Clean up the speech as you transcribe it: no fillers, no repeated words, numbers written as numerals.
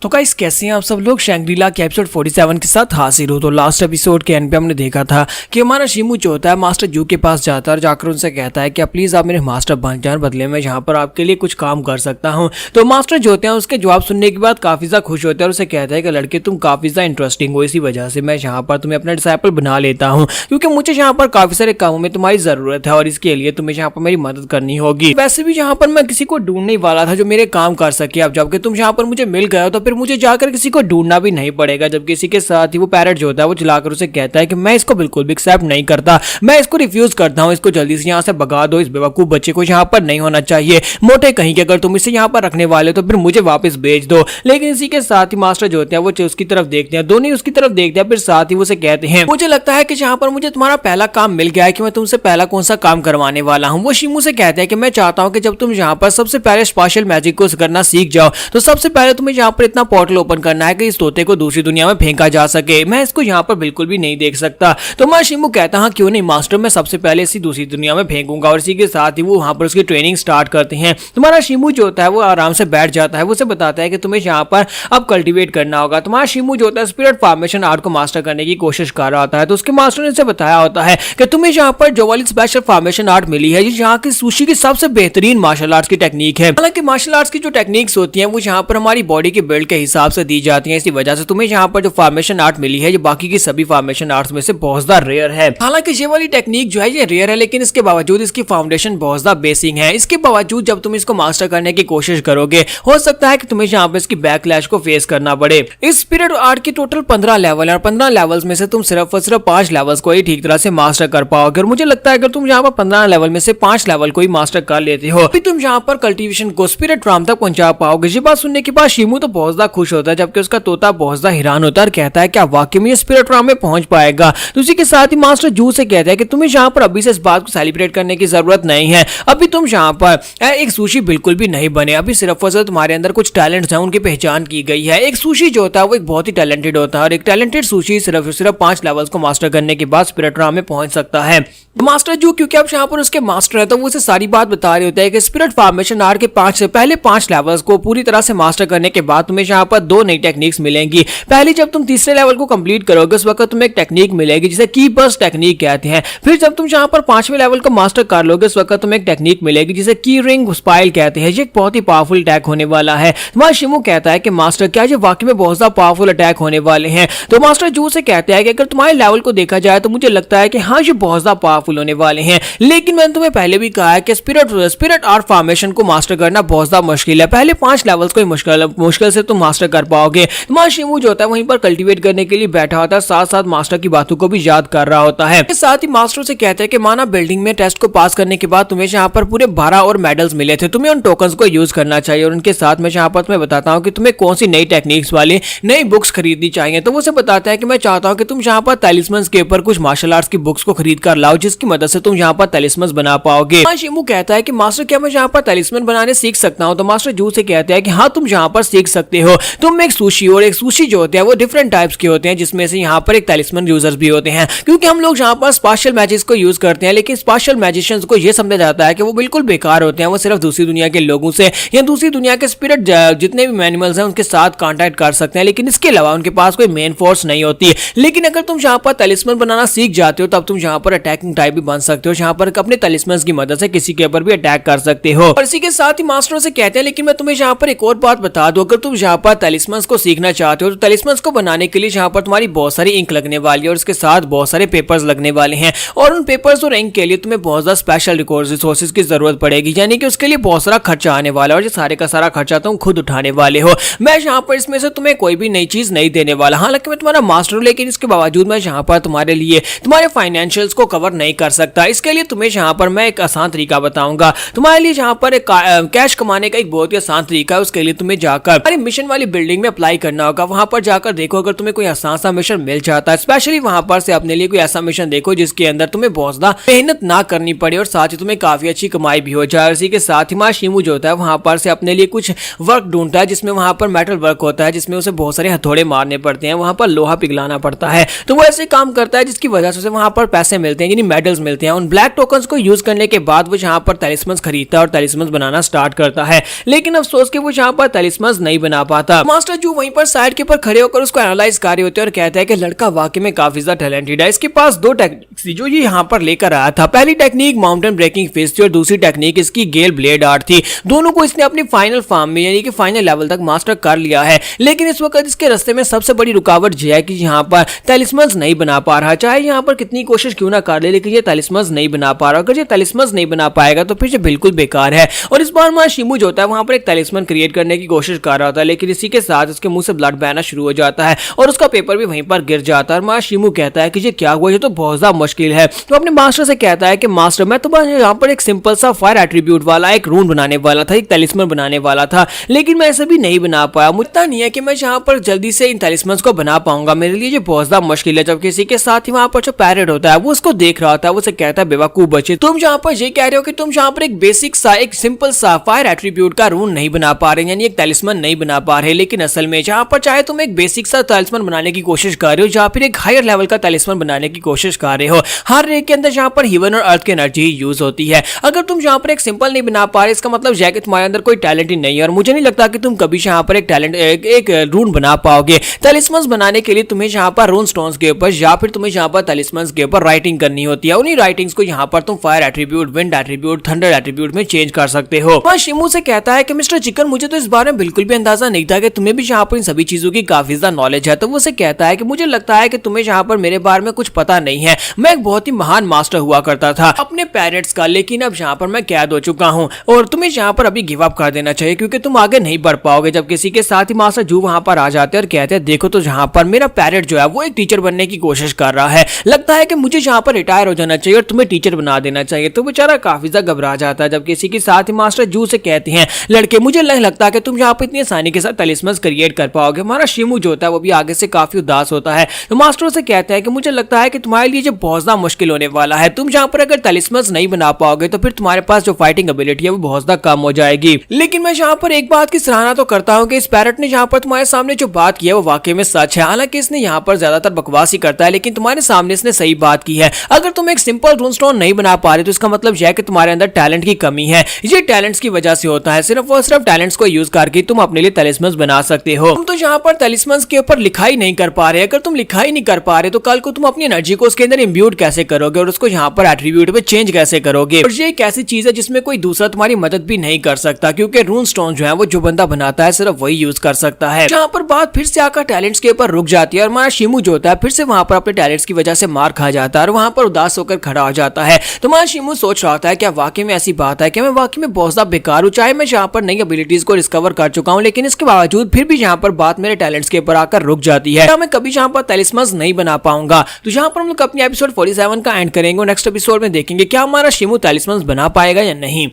तो गाइस कैसे हैं आप सब लोग। शैंग्रीला के एपिसोड 47 के साथ हाजिर हो। तो लास्ट एपिसोड के एंड पे हमने देखा था कि हमारा शिमू जो होता है मास्टर जू के पास जाता है और जाकर उनसे कहता है कि प्लीज आप मेरे मास्टर बन जाए, बदले में यहाँ पर आपके लिए कुछ काम कर सकता हूँ। तो मास्टर जो होते हैं उसके जवाब सुनने के बाद काफी ज्यादा खुश होते हैं और उसे कहता है कि लड़के तुम काफी ज्यादा इंटरेस्टिंग हो, इसी वजह से मैं यहाँ पर तुम्हें अपना डिसाइपल बना लेता हूँ, क्योंकि मुझे यहाँ पर काफी सारे कामों में तुम्हारी जरूरत है और इसके लिए तुम्हें यहाँ पर मेरी मदद करनी होगी। वैसे भी यहाँ पर मैं किसी को ढूंढने वाला था जो मेरे काम कर सके, अब जबकि तुम यहाँ पर मुझे मिल गए हो तो फिर मुझे जाकर किसी को ढूंढना भी नहीं पड़ेगा। जब किसी के साथ ही वो पैरट जो होता है वो चिल्लाकर उसे कहता है कि मैं इसको बिल्कुल भी एक्सेप्ट नहीं करता, मैं इसको रिफ्यूज करता हूँ, इसको जल्दी से यहाँ से भगा दो, इस बेवकूफ बच्चे को यहाँ पर नहीं होना चाहिए। मोटे कहीं के अगर तुम इसे यहाँ पर रखने वाले तो फिर मुझे वापस भेज दो। लेकिन इसी के साथ ही मास्टर जो होते हैं वो उसकी तरफ देखते हैं, दोनों ही उसकी तरफ देखते हैं, फिर साथ ही वो उसे कहते हैं मुझे लगता है कि यहाँ पर मुझे तुम्हारा पहला काम मिल गया है कि मैं तुमसे पहला कौन सा काम करवाने वाला हूँ। वो शिमू से कहते हैं कि मैं चाहता हूँ कि जब तुम यहाँ पर सबसे पहले स्पेशल मैजिक को करना सीख जाओ तो सबसे पहले तुम्हें यहाँ पर इतना पोर्टल ओपन करना है कि इस तोते को दूसरी दुनिया में फेंका जा सके। मैं इसको यहाँ पर बिल्कुल भी नहीं देख सकता। तो मैं शिमू कहता हाँ क्यों नहीं मास्टर, मैं सबसे पहले इसी दूसरी दुनिया में फेंकूंगा। और इसी के साथ ही वो वहां पर उसकी ट्रेनिंग स्टार्ट करते हैं। तुम्हारा शिमू जो होता है वो आराम से बैठ जाता है, वो उसे बताता है कि तुम्हें यहाँ पर अब कल्टीवेट करना होगा। तुम्हारा शिमू जो होता है स्पिरिट फॉर्मेशन आर्ट को मास्टर करने की कोशिश कर रहा होता है। तो उसके मास्टर ने उसे बताया होता है कि तुम्हें यहाँ पर जो वाली स्पेशल फॉर्मेशन आर्ट मिली है यहाँ की सुशी की सबसे बेहतरीन मार्शल आर्ट्स की टेक्निक है। हालांकि मार्शल आर्ट्स की जो टेक्निक्स होती हैं वो यहाँ पर हमारी बॉडी के बिल्ड के हिसाब से दी जाती है, इसी वजह से तुम्हें यहाँ पर जो फॉर्मेशन आर्ट मिली है ये बाकी की सभी फॉर्मेशन आर्ट्स में से बहुत ज्यादा रेयर है। हालांकि ये वाली टेक्निक जो है ये रेयर है, लेकिन इसके बावजूद इसकी फाउंडेशन बहुत ज्यादा बेसिक है। इसके बावजूद जब तुम इसको मास्टर करने की कोशिश करोगे हो सकता है कि तुम्हें यहाँ पर इसकी बैकलैश को फेस करना पड़े। इस स्पिरिट आर्ट के टोटल 15 लेवल है और 15 लेवल्स में से तुम सिर्फ और सिर्फ 5 लेवल्स को ही ठीक तरह से मास्टर कर पाओगे। और मुझे लगता है अगर तुम यहाँ पर 15 लेवल में से 5 लेवल को ही मास्टर कर लेते हो फिर तुम यहाँ पर कल्टीवेशन को स्पिरिट राम तक पहुंचा पाओगे। ये बात सुनने के बाद शिमू तो बहुत ज्यादा खुश होता है, जबकि उसका तोता बहुत ज्यादा हैरान होता है और कहता है क्या वाकई में स्पिरिट राम में पहुंच पाएगा। तो उसी के साथ ही मास्टर जू से कहता है कि तुम्हें यहाँ पर अभी से इस बात को सेलिब्रेट करने की जरूरत नहीं है, अभी तुम यहाँ पर एक सुशी बिल्कुल भी नहीं बने, अभी सिर्फ और सिर्फ तुम्हारे अंदर कुछ टैलेंट्स हैं उनकी पहचान की गई है। एक सुशी जो होता है वो एक बहुत ही टैलेंटेड होता है और एक टैलेंटेड सुशी सिर्फ 5 लेवल्स को मास्टर करने के बाद स्पिरिट राम में पहुंच सकता है। मास्टर जू क्योंकि अब यहाँ पर उसके मास्टर है तो वो उसे सारी बात बता रहे होते हैं कि स्पिरिट फॉर्मेशन आर्ट के 5 से पहले 5 लेवल्स को पूरी तरह से मास्टर करने के बाद तुम्हें यहाँ पर 2 नई टेक्निक्स मिलेंगी। पहली जब तुम तीसरे लेवल को कंप्लीट करोगे उस वक्त तुम्हें एक टेक्निक मिलेगी जिसे की बर्स्ट टेक्निक कहते हैं। फिर जब तुम यहाँ पर 5वें लेवल को मास्टर कर लोगे उस वक्त तुम्हें एक टेक्निक मिलेगी जिसे की रिंग स्पाइल कहते हैं। ये एक बहुत ही पावरफुल अटैक होने वाला है। तुम्हारा शिमू कहता है कि मास्टर क्या ये वाकई में बहुत ज्यादा पावरफुल अटैक होने वाले हैं। तो मास्टर जू से कहते हैं कि अगर तुम्हारे लेवल को देखा जाए तो मुझे लगता है कि हाँ ये बहुत ज्यादा पावरफुल होने वाले हैं, लेकिन मैंने तुम्हें पहले भी कहा है कि स्पिरिट आर्ट फॉर्मेशन को मास्टर करना बहुत ज्यादा मुश्किल है। पहले 5 लेवल्स को मुश्किल से तुम मास्टर कर पाओगे। तुम्हारा शिमू जो होता है वहीं पर कल्टीवेट करने के लिए बैठा होता है, साथ साथ मास्टर की बातों को भी याद कर रहा होता है। साथ ही मास्टर से कहते हैं कि माना बिल्डिंग में टेस्ट को पास करने के बाद तुम्हें यहाँ पर पूरे 12 और मेडल्स मिले थे, तुम्हें उन टोकन्स को यूज करना चाहिए और उनके साथ मैं यहाँ पर तुम्हें बताता हूँ कि तुम्हें कौन सी नई टेक्निक्स वाली नई बुक्स खरीदनी चाहिए। तो वो से बताता है कि मैं चाहता हूँ कि तुम यहाँ पर तलिस्मन्स के ऊपर कुछ मार्शल आर्ट्स की बुक्स को खरीद कर लाओ जिसकी मदद से तुम यहाँ पर तलिस्मन्स बना पाओगे। शिमू कहता है कि मास्टर क्या मैं यहाँ पर तलिस्मन बनाने सीख सकता हूँ। तो मास्टर जू से कहता है कि हाँ तुम यहाँ पर सीख सकते हो। तुम एक सुशी और एक सुशी जो होते हैं वो डिफरेंट टाइप्स के होते हैं, जिसमें से यहाँ पर एक तलिस्मन यूजर्स भी होते हैं, क्योंकि हम लोग यहाँ पर स्पेशल मैजिक्स को यूज करते हैं, लेकिन स्पेशल मैजिशियंस को यह समझा जाता है कि वो बिल्कुल बेकार होते हैं, वो सिर्फ दूसरी दुनिया के लोगों से या दूसरी दुनिया के स्पिरिट जितने भी एनिमल्स हैं उनके साथ कॉन्टैक्ट कर सकते हैं, लेकिन इसके अलावा उनके पास कोई मेन फोर्स नहीं होती है। लेकिन अगर तुम यहाँ पर तलिस्मन बनाना सीख जाते हो तब तुम यहाँ पर अटैकिंग टाइप भी बन सकते हो, यहाँ पर अपने तलिस्मन की मदद से किसी के ऊपर भी अटैक कर सकते हो। और इसी के साथ ही मास्टरों से कहते हैं लेकिन मैं तुम्हें यहाँ पर एक और बात बता दूं, अगर तुम यहाँ पर तलिस्मन्स को सीखना चाहते हो तो तलिस्मन्स को बनाने के लिए यहाँ पर तुम्हारी बहुत सारी इंक लगने वाली है और इसके साथ बहुत सारे पेपर्स लगने वाले हैं और उन पेपर्स और इंक के लिए तुम्हें बहुत ज्यादा स्पेशल रिसोर्सेज की जरूरत पड़ेगी, यानी कि उसके लिए बहुत सारा खर्चा आने वाला है और ये सारे का सारा खर्चा तुम खुद उठाने वाले हो। मैं यहाँ पर इसमें से तुम्हें कोई भी नई चीज नहीं देने वाला, हालांकि मैं तुम्हारा मास्टर हूँ, लेकिन इसके बावजूद मैं यहाँ पर तुम्हारे लिए तुम्हारे फाइनेंशियल्स को कवर नहीं कर सकता। इसके लिए तुम्हें यहाँ पर मैं एक आसान तरीका बताऊंगा। तुम्हारे लिए यहाँ पर कैश कमाने का एक बहुत ही आसान तरीका है। उसके लिए तुम्हें जाकर हमारी मिशन वाली बिल्डिंग में अप्लाई करना होगा। वहां पर जाकर देखो अगर तुम्हें कोई आसान सा मिशन मिल जाता है, स्पेशली वहां पर से अपने लिए कोई ऐसा मिशन देखो जिसके अंदर तुम्हें बहुत ज्यादा मेहनत ना करनी पड़े और साथ ही तुम्हें काफी अच्छी कमाई भी हो जाए। इसी के साथ ही शिमू जो होता है वहां पर से अपने लिए कुछ वर्क ढूंढता है जिसमें वहां पर मेटल वर्क होता है, जिसमें उसे बहुत सारे हथौड़े मारने पड़ते हैं, वहां पर लोहा पिघलाना पड़ता है। तो वो ऐसे काम करता है जिसकी वजह से वहां पर पैसे मिलते हैं, यानी मेडल्स मिलते हैं। उन ब्लैक टोकन्स को यूज करने के बाद वो यहाँ पर तलिस्मन्स खरीदता है और तलिस्मन्स बनाना स्टार्ट करता है। लेकिन अफसोस कि वो यहाँ पर तलिस्मन्स नहीं बना पाता। मास्टर जू वहीं पर साइड के ऊपर खड़े होकर उसको एनालाइज कर रहे होते हैं और कहता है कि लड़का वाकई में काफी ज्यादा टैलेंटेड है। इसके पास दो टेक्निक थी जो ये यहाँ पर लेकर आया था। पहली टेक्निक माउंटेन ब्रेकिंग फिस्ट थी और दूसरी टेक्निक इसकी गेल ब्लेड आर्ट थी। दोनों को इसने अपनी फाइनल फॉर्म में यानी कि फाइनल लेवल तक मास्टर कर लिया है, लेकिन इस वक्त इसके रास्ते में सबसे बड़ी रुकावट यह है कि यहाँ पर तलिस्मन्स नहीं बना पा रहा। चाहे यहाँ पर कितनी कोशिश क्यों ना कर ले, लेकिन ये तलिस्मन्स नहीं बना पा रहा। अगर ये तलिस्मन्स नहीं बना पाएगा तो फिर ये बिल्कुल बेकार है। और इस बार मां शिमू जो होता है वहां पर एक तलिस्मन क्रिएट करने की कोशिश कर रहा था, लेकिन इसी के साथ उसके मुंह से ब्लड बहना शुरू हो जाता है और उसका पेपर भी वहीं पर गिर जाता है। मां शिमू कहता है कि ये क्या हुआ, ये तो बहुत ज्यादा मुश्किल है। तो अपने मास्टर से कहता है कि मास्टर मैं तो बस यहाँ पर एक सिंपल सा फायर एट्रीब्यूट वाला एक रून बनाने वाला था, एक तलिस्मन बनाने वाला था, लेकिन मैं ऐसा भी नहीं बना पाया। मुझे नहीं है कि मैं यहाँ पर जल्दी से इन तलिस्मन्स को बना पाऊंगा, मेरे लिए ये बहुत ज्यादा मुश्किल है। जबकि इसी के साथ ही वहां पर जो पैरेट होता है वो उसको देख रहा था, वो उसे कहता है बेवकूफ बच्चे, तुम यहाँ पर ये कह रहे हो कि तुम यहाँ पर एक बेसिक सा एक सिंपल सा फायर एट्रीब्यूट का रून नहीं बना पा रहे, यानी एक तलिस्मन नहीं बना पा रहे, लेकिन असल में जहाँ पर चाहे तुम एक बेसिक सा तलिस्मन बनाने की कोशिश कर रहे हो या फिर एक हायर लेवल का तलिस्मन बनाने की कोशिश कर रहे हो, हर एक के अंदर जहाँ पर हेवन और अर्थ की एनर्जी यूज होती है। अगर तुम यहाँ पर एक सिंपल नहीं बना पा रहे, इसका मतलब यह कि तुम्हारे अंदर कोई टैलेंट ही नहीं है और मुझे नहीं लगता कि तुम कभी यहाँ पर एक टैलेंट एक रून बना पाओगे। तलिस्मन्स बनाने के लिए तुम्हें यहाँ पर रून स्टोन्स के ऊपर या फिर तुम्हें यहाँ पर तलिस्मन्स के ऊपर राइटिंग करनी होती है। उन्हीं राइटिंग्स को यहाँ पर तुम fire attribute, wind attribute, thunder attribute में चेंज कर सकते हो। वह शिमू से कहता है कि मिस्टर चिकन मुझे तो इस बारे में बिल्कुल भी अंदाजा नहीं था कि तुम्हें भी यहाँ पर इन सभी चीजों की काफी ज्यादा नॉलेज है। तो वो उसे कहता है कि मुझे लगता है कि तुम्हें यहाँ पर मेरे बारे में कुछ पता नहीं है। मैं एक बहुत ही महान मास्टर हुआ करता था अपने पेरेंट्स का, लेकिन अब यहाँ पर मैं कैद हो चुका हूँ और तुम्हें यहाँ पर अभी गिव अप कर देना चाहिए क्योंकि तुम आगे नहीं बढ़ पाओगे। जब किसी के साथ ही मास्टर जू वहां पर आ जाते हैं और कहते हैं देखो तो यहाँ पर मेरा पैरेट जो है वो एक टीचर बनने की कोशिश कर रहा है, लगता है कि मुझे यहाँ पर रिटायर हो जाना चाहिए और तुम्हें टीचर बना देना चाहिए। तो बेचारा काफी ज्यादा घबरा जाता है। जब किसी के साथ ही मास्टर जू से कहते हैं लड़के मुझे नहीं लगता कि तुम यहाँ पर इतनी आसानी के साथ तलिस्मन्स क्रिएट कर पाओगे। हमारा शिमू जो होता है वो भी आगे से काफी उदास होता है। तो मास्टर से कहते हैं कि मुझे लगता है कि तुम्हारे लिए जो बहुत ज्यादा मुश्किल होने वाला है, तुम यहाँ पर अगर तलिस्मन्स नहीं बना पाओगे तो फिर तुम्हारे पास जो फाइटिंग एबिलिटी है वो बहुत ज्यादा कम हो जाएगी। लेकिन मैं यहाँ पर एक बात की सराहना तो करता हूँ कि इस पैरेट ने यहाँ पर तुम्हारे सामने जो बात की है वो वाकई में सच है। हालांकि इसने यहाँ पर ज्यादातर बकवास ही करता है, लेकिन तुम्हारे सामने इसने सही बात की है। अगर तुम एक सिंपल रून स्टोन नहीं बना पा रहे तो इसका मतलब यह है कि तुम्हारे अंदर टैलेंट की कमी है। ये टैलेंट्स की वजह से होता है, सिर्फ और सिर्फ टैलेंट्स को यूज करके तुम अपने लिए तलिस्मन्स बना सकते हो। तुम तो यहाँ पर तलिस्मन्स के ऊपर लिखाई नहीं कर पा रहे। अगर तुम लिखाई नहीं कर पा रहे तो कल को तुम अपनी एनर्जी को उसके अंदर इम्ब्यूट कैसे करोगे और उसको यहाँ पर एट्रीब्यूट में चेंज कैसे करोगे। और ये एक ऐसी चीज है जिसमें कोई दूसरा तुम्हारी मदद भी नहीं कर सकता, क्योंकि रून स्टोन जो है वो जो बंदा बनाता है सिर्फ वही यूज कर सकता है। जहाँ पर बात फिर से आकर टैलेंट्स के ऊपर रुक जाती है और हमारा शिमू जो होता है फिर से वहां पर अपने टैलेंट्स की वजह से मार खा जाता है और वहां पर उदास होकर खड़ा हो जाता है। तो हमारा शिमू सोच रहा है क्या वाकई में ऐसी बात है कि मैं वाकई में बहुत ज्यादा बेकार हूँ। चाहे मैं यहाँ पर नई एबिलिटीज को डिस्कवर कर चुका हूँ, लेकिन इसके बावजूद फिर भी यहाँ पर बात मेरे टैलेंट्स के ऊपर आकर रुक जाती है। मैं कभी यहाँ पर तलिस्मन्स नहीं बना पाऊंगा। तो यहाँ पर हम लोग अपनी एपिसोड 47 का एंड करेंगे। नेक्स्ट एपिसोड में देखेंगे क्या हमारा शिमू तलिस्मन्स बना पाएगा या नहीं।